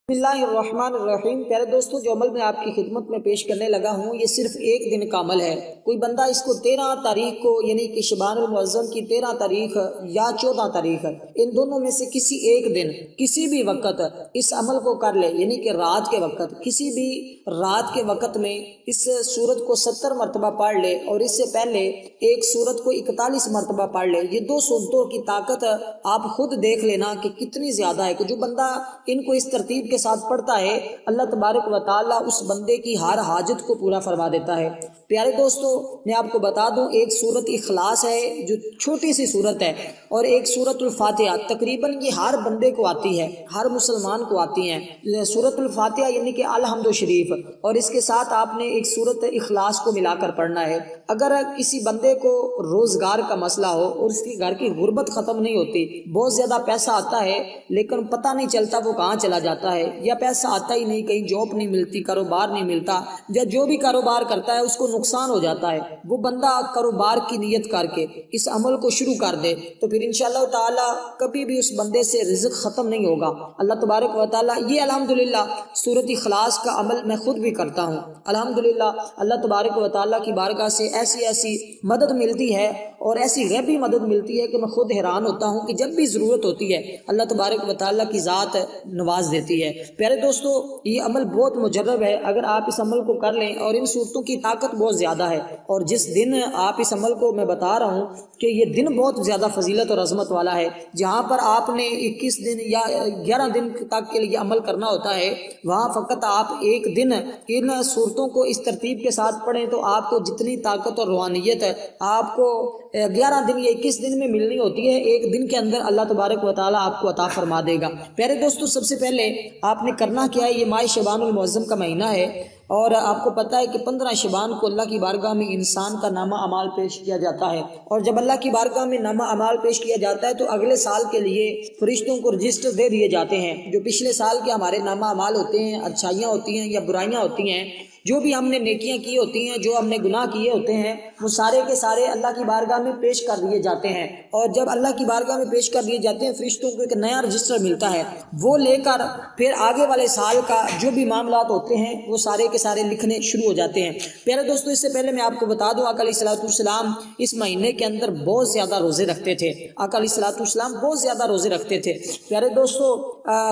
बिस्मिल्लाहिर्रहमानिर्रहीम। प्यारे दोस्तों, जो अमल मैं आपकी खिदमत में पेश करने लगा हूँ ये सिर्फ एक दिन का अमल है। कोई बंदा इसको 13 तारीख को यानी कि शबानुल मुअज़्ज़म की 13 तारीख या 14 तारीख इन दोनों में से किसी एक दिन किसी भी वक्त इस अमल को कर ले, यानी कि रात के वक्त किसी भी रात के वक्त में इस सूरत को 70 मरतबा पढ़ ले और इससे पहले एक सूरत को 41 मरतबा पढ़ ले। ये दो सूरतों की ताकत आप खुद देख लेना कि कितनी ज़्यादा है कि जो बंदा इनको इस तरतीब के साथ पढ़ता है अल्लाह तबारक व तआला उस बंदे की हर हाजत को पूरा फरमा देता है। प्यारे दोस्तों, मैं आपको बता दूं, एक सूरत इखलास है जो छोटी सी सूरत है और एक सूरतुल फातिहा तकरीबन ये हर बंदे को आती है, हर मुसलमान को आती है। सूरतुल फातिहा यानी कि अल हम्दु शरीफ और इसके साथ आपने एक सूरत इखलास को मिलाकर पढ़ना है। अगर किसी बंदे को रोजगार का मसला हो और उसकी घर की गुर्बत ख़त्म नहीं होती, बहुत ज़्यादा पैसा आता है लेकिन पता नहीं चलता वो कहाँ चला जाता है, या पैसा आता ही नहीं, कहीं जॉब नहीं मिलती, कारोबार नहीं मिलता, या जो भी कारोबार करता है उसको नुकसान हो जाता है, वो बंदा कारोबार की नियत करके इस अमल को शुरू कर दे तो फिर इंशाअल्लाह ताला कभी भी उस बंदे से रिज़्क़ ख़त्म नहीं होगा। अल्लाह तबारक व तआला ये अल्हम्दुलिल्लाह सूरत इखलास का अमल मैं खुद भी करता हूँ। अल्हम्दुलिल्लाह अल्लाह तबारक व तआला की बारगाह से ऐसी ऐसी मदद मिलती है और ऐसी गैबी मदद मिलती है कि मैं खुद हैरान होता हूँ कि जब भी ज़रूरत होती है अल्लाह तबारक व तआला की ज़ात नवाज देती है। प्यारे दोस्तों, ये अमल बहुत मुजर्रब है। अगर आप इस अमल को कर लें और इन सूरतों की ताकत बहुत ज़्यादा है और जिस दिन आप इस अमल को मैं बता रहा हूँ कि ये दिन बहुत ज़्यादा फजीलत और अजमत वाला है, जहाँ पर आपने 21 दिन या 11 दिन तक के लिए अमल करना होता है, वहाँ फ़कत आप एक दिन इन सूरतों को इस तरतीब के साथ पढ़ें तो आपको जितनी ताकत और रूहानियत है आपको 11 दिन या 21 दिन में मिलनी होती है, एक दिन के अंदर अल्लाह तबारक व तआला आपको अता फरमा देगा। प्यारे दोस्तों, सबसे पहले आपने करना क्या है, ये माह शबानुल मुअज़्ज़म का महीना है और आपको पता है कि 15 शबान को अल्लाह की बारगाह में इंसान का नामा अमाल पेश किया जाता है और जब अल्लाह की बारगाह में नामा अमाल पेश किया जाता है तो अगले साल के लिए फरिश्तों को रजिस्टर दे दिए जाते हैं। जो पिछले साल के हमारे नामा अमाल होते हैं, अच्छाइयाँ होती हैं या बुराइयाँ होती हैं, जो भी हमने नेकियां की होती हैं, जो हमने गुनाह किए होते हैं, वो सारे के सारे अल्लाह की बारगाह में पेश कर दिए जाते हैं और जब अल्लाह की बारगाह में पेश कर दिए जाते हैं फरिश्तों को एक नया रजिस्टर मिलता है, वो लेकर फिर आगे वाले साल का जो भी मामलात होते हैं वो सारे के सारे लिखने शुरू हो जाते हैं। प्यारे दोस्तों, इससे पहले मैं आपको बता दूं, आका अलैहिस्सलाम इस महीने के अंदर बहुत ज़्यादा रोज़े रखते थे। आका अलैहिस्सलाम बहुत ज़्यादा रोज़े रखते थे। प्यारे दोस्तों,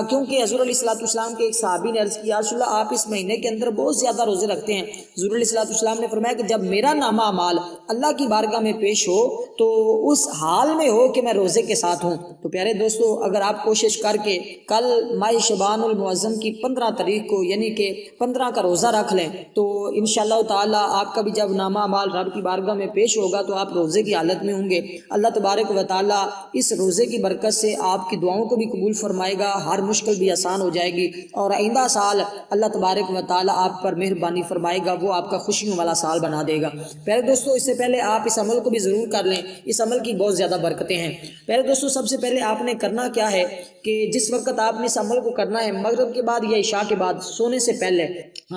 क्योंकि हज़रत अलैहिस्सलाम के एक सहाबी ने अर्ज़ किया, रसूलल्लाह आप इस महीने के अंदर बहुत ज़्यादा रोज़े रखते हैं। हुज़ूर अलैहिस्सलाम ने फरमाया कि जब मेरा नामा अमाल अल्लाह की बारगाह में पेश हो तो उस हाल में हो कि मैं रोज़े के साथ हूँ। तो प्यारे दोस्तों, अगर आप कोशिश करके कल माह शबानुल मुअज़्ज़म की 15 तारीख को यानी कि 15 का रोज़ा रख लें तो इंशाअल्लाह ताला आपका भी जब नामा अमाल रब की बारगाह में पेश होगा तो आप रोज़े की हालत में होंगे। अल्लाह तबारक व तआला इस रोज़े की बरकत से आपकी दुआओं को भी कबूल फरमाएगा, हर मुश्किल भी आसान हो जाएगी और आइंदा साल अल्लाह तबारक व तआला आप पर मेहरबानी फरमाएगा, वो आपका खुशियों वाला साल बना देगा। प्यारे दोस्तों, इससे पहले आप इस अमल को भी ज़रूर कर लें, इस अमल की बहुत ज़्यादा बरकतें हैं। प्यारे दोस्तों, सबसे पहले आपने करना क्या है कि जिस वक्त आपने इस अमल को करना है, मगरिब के बाद या इशा के बाद सोने से पहले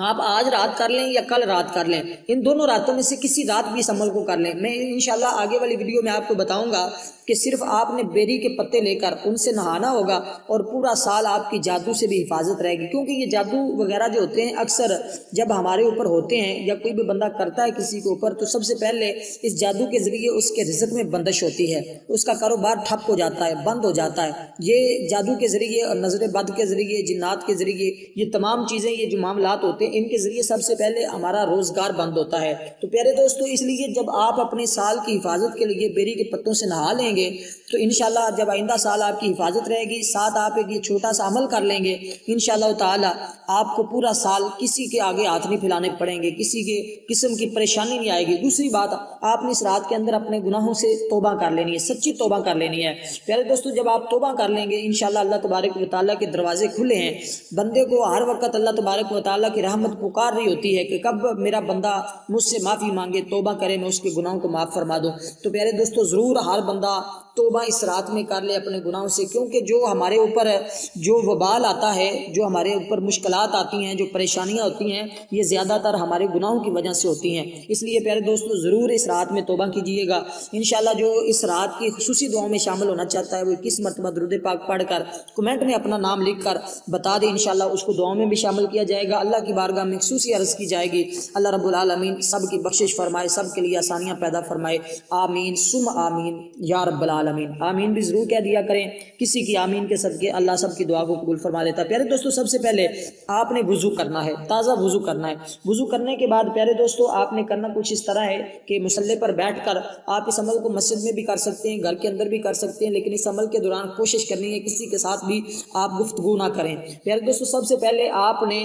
आप आज रात कर लें या कल रात कर लें, इन दोनों रातों में से किसी रात भी इस अमल को कर लें। मैं इंशाल्लाह आगे वाली वीडियो में आपको बताऊंगा कि सिर्फ आपने बेरी के पत्ते लेकर उनसे नहाना होगा और पूरा साल आपकी जादू से भी हिफाजत रहेगी, क्योंकि ये जादू वगैरह जो होते हैं अक्सर जब हमारे ऊपर होते हैं या कोई भी बंदा करता है किसी के ऊपर तो सबसे पहले इस जादू के ज़रिए उसके रिज़्क़ में बंदिश होती है, उसका कारोबार ठप हो जाता है, बंद हो जाता है। ये जादू के ज़रिए और नज़र बद के ज़रिए, जिन्नात के ज़रिए, ये तमाम चीज़ें, ये जो मामलात होते हैं इनके ज़रिए सबसे पहले हमारा रोज़गार बंद होता है। तो प्यारे दोस्तों, इसलिए जब आप अपने साल की हिफाजत के लिए बेरी के पत्तों से नहा लेंगे तो इंशाल्लाह जब आइंदा साल आपकी हिफाजत रहेगी, साथ आप एक ये छोटा सा अमल कर लेंगे, इंशाल्लाह ताला आपको पूरा साल किसी के आगे हाथ नहीं फैलाने पड़ेंगे, किसी के किस्म की परेशानी नहीं आएगी। दूसरी बात, आपने इस रात के अंदर अपने गुनाहों से तौबा कर लेनी है, सच्ची तौबा कर लेनी है। प्यारे दोस्तों, जब आप तौबा कर लेंगे इंशाल्लाह अल्लाह तबारक व तआला के दरवाजे खुले हैं, बंदे को हर वक्त अल्लाह तबारक व तआला की रहमत پکار رہی ہوتی ہے کہ کب میرا بندہ مجھ سے معافی مانگے، توبہ کرے، میں اس کے گناہوں کو معاف فرما دوں۔ تو پیارے دوستو ضرور ہر بندہ توبہ اس رات میں کر لے اپنے گناہوں سے، کیونکہ جو ہمارے اوپر جو وبال آتا ہے، جو ہمارے اوپر مشکلات آتی ہیں، جو پریشانیاں ہوتی ہیں، یہ زیادہ تر ہمارے گناہوں کی وجہ سے ہوتی ہیں۔ اس لیے پیارے دوستو ضرور اس رات میں توبہ کیجیے گا۔ انشاءاللہ جو اس رات کی خصوصی دعاؤں میں شامل ہونا چاہتا ہے وہ 21 مرتبہ درود پاک پڑھ کر کمنٹ میں اپنا نام لکھ کر بتا دے، انشاءاللہ اس کو دعاؤں میں بھی شامل کیا جائے گا۔ اللہ کی بارگاہ میں خصوصی عرض کی جائے گی، اللہ رب العالمین سب کی بخشش فرمائے، سب کے لیے آسانیاں پیدا فرمائے، آمین ثم آمین یا رب العالمین۔ آمین بھی ضرور کہہ دیا کریں، کسی کی آمین کے صدقے اللہ سب کی دعا کو قبول فرما لیتا ہے۔ پیارے دوستو سب سے پہلے آپ نے وضو کرنا ہے، تازہ وضو کرنا ہے۔ وضو کرنے کے بعد پیارے دوستو آپ نے کرنا کچھ اس طرح ہے کہ مصلی پر بیٹھ کر آپ اس عمل کو مسجد میں بھی کر سکتے ہیں، گھر کے اندر بھی کر سکتے ہیں، لیکن اس عمل کے دوران کوشش کرنی ہے کسی کے ساتھ بھی آپ گفتگو نہ کریں۔ پیارے دوستو سب سے پہلے آپ نے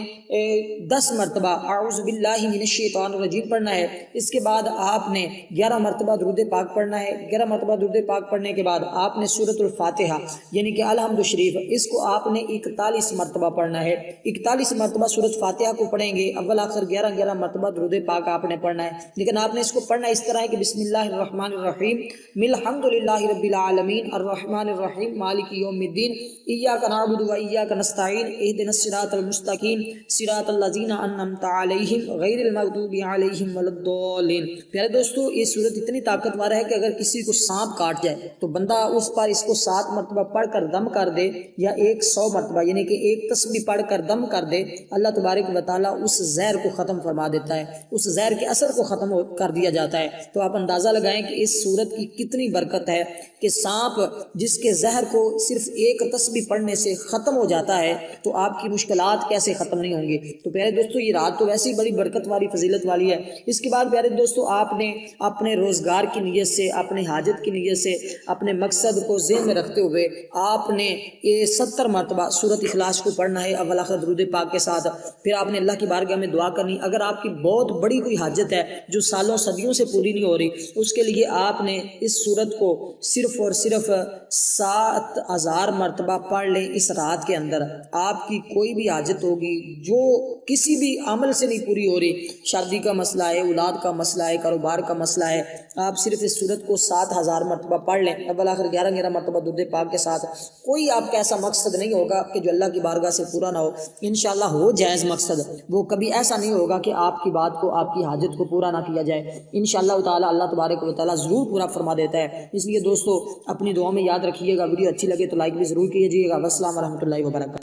10 مرتبہ اعوذ باللہ من الشیطان الرجیم پڑھنا ہے۔ اس کے بعد آپ نے 11 مرتبہ درود پاک پڑھنا ہے۔ 11 مرتبہ درود پاک پڑھنے کے بعد آپ نے سورۃ الفاتحہ یعنی کہ الحمد شریف اس کو آپ نے 41 مرتبہ پڑھنا ہے۔ 41 مرتبہ سورۃ فاتحہ کو پڑھیں گے، اول آخر 11 مرتبہ درود پاک آپ نے پڑھنا ہے، لیکن آپ نے اس کو پڑھنا اس طرح ہے کہ بسم اللہ الرحمن الرحیم الحمد للہ رب العالمین الرحمن الرحیم مالک یوم الدین ایاک نعبد و ایاک نستعین اہدنا الصراط المستقیم صراط الذین انعمت علیہم غیر المغضوب علیہم ولا الضالین۔ پیارے دوستو یہ صورت اتنی طاقتور ہے کہ اگر کسی کو سانپ کاٹ جائے تو بندہ اس پر اس کو 7 مرتبہ پڑھ کر دم کر دے یا 100 مرتبہ یعنی کہ ایک تسبیح پڑھ کر دم کر دے، اللہ تبارک و تعالیٰ اس زہر کو ختم فرما دیتا ہے، اس زہر کے اثر کو ختم کر دیا جاتا ہے۔ تو آپ اندازہ لگائیں کہ اس صورت کی کتنی برکت ہے کہ سانپ جس کے زہر کو صرف ایک تسبیح پڑھنے سے ختم ہو جاتا ہے تو آپ کی مشکلات کیسے ختم نہیں ہوں گی۔ تو پیارے دوستو یہ رات تو ویسے ہی بڑی برکت والی فضیلت والی ہے۔ اس کے بعد پیارے دوستو آپ نے اپنے روزگار کی نیت سے، اپنے حاجت کی نیت سے، اپنے مقصد کو ذہن میں رکھتے ہوئے آپ نے یہ 70 مرتبہ سورۃ اخلاص کو پڑھنا ہے اول آخر درود پاک کے ساتھ۔ پھر آپ نے اللہ کی بارگاہ میں دعا کرنی، اگر آپ کی بہت بڑی کوئی حاجت ہے جو سالوں صدیوں سے پوری نہیں ہو رہی، اس کے لیے آپ نے اس سورت کو صرف اور صرف 7000 مرتبہ پڑھ لیں اس رات کے اندر۔ آپ کی کوئی بھی حاجت ہوگی جو کسی بھی عمل سے نہیں پوری ہو رہی، شادی کا مسئلہ ہے، اولاد کا مسئلہ ہے، کاروبار کا مسئلہ ہے، آپ صرف اس سورت کو 7000 مرتبہ پڑھ لیں اول آخر 11 مرتبہ درود پاک کے ساتھ۔ کوئی آپ کا ایسا مقصد نہیں ہوگا کہ جو اللہ کی بارگاہ سے پورا نہ ہو، انشاءاللہ ہو جائز مقصد، وہ کبھی ایسا نہیں ہوگا کہ آپ کی بات کو، آپ کی حاجت کو پورا نہ کیا جائے۔ انشاءاللہ تعالی اللہ تبارک و تعالی ضرور پورا فرما دیتا ہے۔ اس لیے دوستو اپنی دعاؤں میں یاد رکھیے گا، ویڈیو اچھی لگے تو لائک بھی ضرور کیجیے گا۔ والسلام ورحمۃ اللہ وبرکاتہ۔